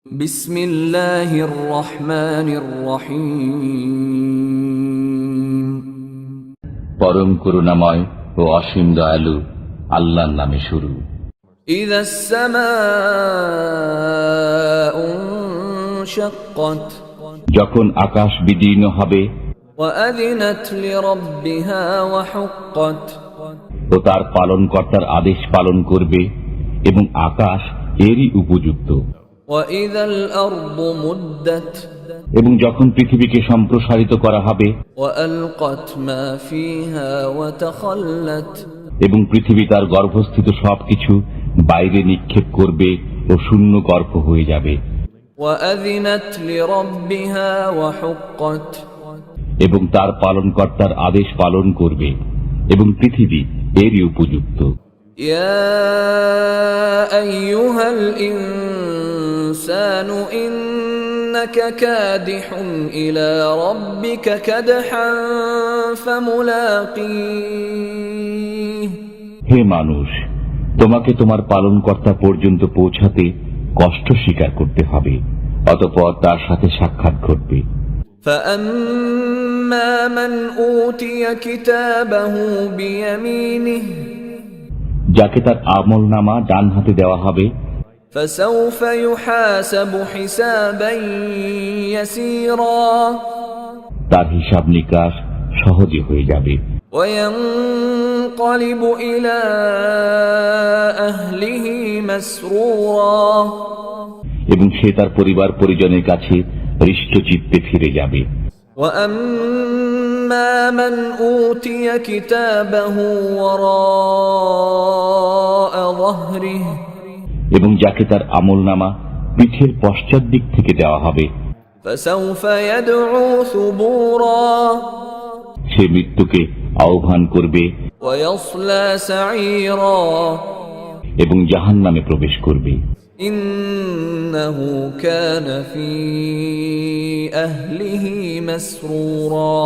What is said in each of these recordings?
বিসমিল্লাহির রহমানির রহিম। পরম করুণাময় ও অসীম দয়ালু আল্লাহর নামে শুরু। ইযাস সামাউ ইনশাক্কাত, যখন আকাশ বিদীর্ণ হবে ওয়া আযিনাত লিরাব্বিহা ওয়া হুক্কাত, ও তার পালনকর্তার আদেশ পালন করবে এবং আকাশ এরই উপযুক্ত। ওয়া ইযাল আরদু মুদ্দাত, এবং যখন পৃথিবীকে সম্প্রসারিত করা হবে ওয়া আলকাত মা ফিহা ওয়া তাখাল্লাত, এবং পৃথিবী তার গর্ভস্থিত সবকিছু বাইরে নিক্ষেপ করবে ও শূন্য গর্ভ হয়ে যাবে। ওয়া আযিনাত লিরাব্বিহা ওয়া হুক্কাত, এবং তার পালনকর্তার আদেশ পালন করবে এবং পৃথিবী এরই উপযুক্ত। ইয়া আইয়ুহাল ইনসানু ইন্নাকা কাদিহুন ইলা রাব্বিকা কাদহান ফামুলাকিহ, হে মানুষ, তোমাকে তোমার পালনকর্তা পর্যন্ত পৌঁছাতে কষ্ট স্বীকার করতে হবে, অতঃপর তার সাথে সাক্ষাৎ ঘটবে। فأما من أوتي كتابه بيمينه যাকে তার আমলনামা ডান হাতে দেওয়া হবে فسوف يحاسب حسابا يسيرا তার হিসাব নিকাশ সহজে হয়ে যাবে। وينقلب إلى أهله مسرورا এবং সে তার পরিবার পরিজনের কাছে হৃষ্টচিত্তে ফিরে যাবে। وأما من أوتي كتابه وراء ظهره এবং যাকে তার আমলনামা পিঠের পশ্চাৎ দিক থেকে দেওয়া হবে فسوف يدعو ثبورا সে মৃত্যুকে আহ্বান করবে ويصلى سعيرا এবং জাহান্নামে প্রবেশ করবে। إنه كان في أهله مسرورا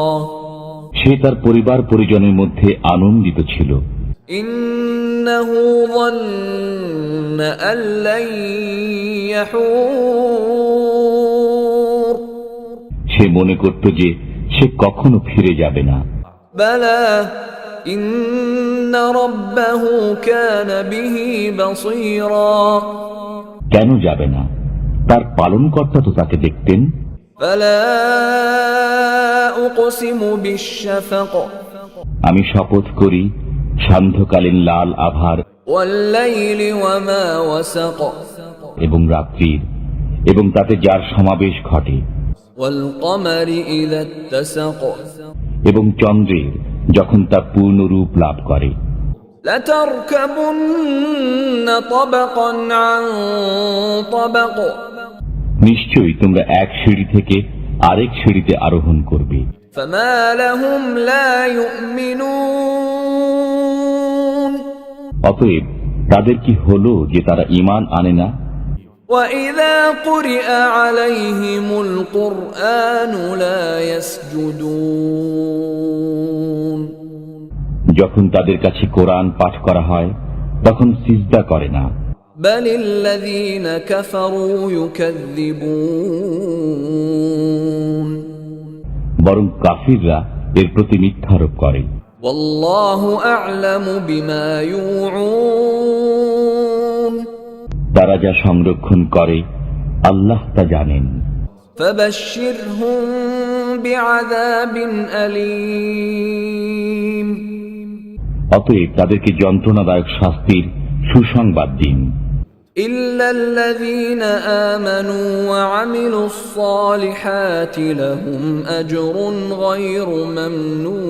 সে তার পরিবার পরিজনের মধ্যে আনন্দিত ছিল। إنه ظن أن لن يحور সে মনে করত যে সে কখনো ফিরে যাবে না। بلى إن ربه كان به بصيرا কেন যাবে না? তার পালনকর্তা তো তাকে দেখতেন। فلا أقسم بالشفق আমি শপথ করি সান্ধ্যকালীন লাল আভার والليل وما وسق এবং রাত্রির এবং তাতে যার সমাবেশ ঘটে والقمر إذا اتسق এবং চন্দ্রের যখন তা পূর্ণ রূপ লাভ করে। لتركبن طبقا عن طبق নিশ্চয়ই তোমরা এক সিঁড়ি থেকে আরেক সিঁড়িতে আরোহণ করবে। فما لهم لا يؤمنون অতএব তাদের কি হলো যে তারা ঈমান আনে না? وإذا قرئ عليهم القرآن لا يسجدون যখন তাদের কাছে কোরআন পাঠ করা হয় তখন সিজদা করে না, بل الذين كفروا يكذبون বরং কাফিররা এর প্রতি মিথ্যারোপ করে। والله أعلم بما يوعون তারা যা সংরক্ষণ করে আল্লাহ তা জানেন। فبشرهم بعذاب أليم অতএব তাদেরকে যন্ত্রণাদায়ক শাস্তির সুসংবাদ দিন। إلا الذين آمنوا وعملوا الصالحات لهم أجر غير ممنون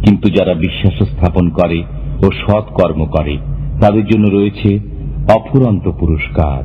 কিন্তু যারা বিশ্বাস স্থাপন করে ও সৎ কর্ম করে তাদের জন্য রয়েছে অফুরন্ত পুরস্কার।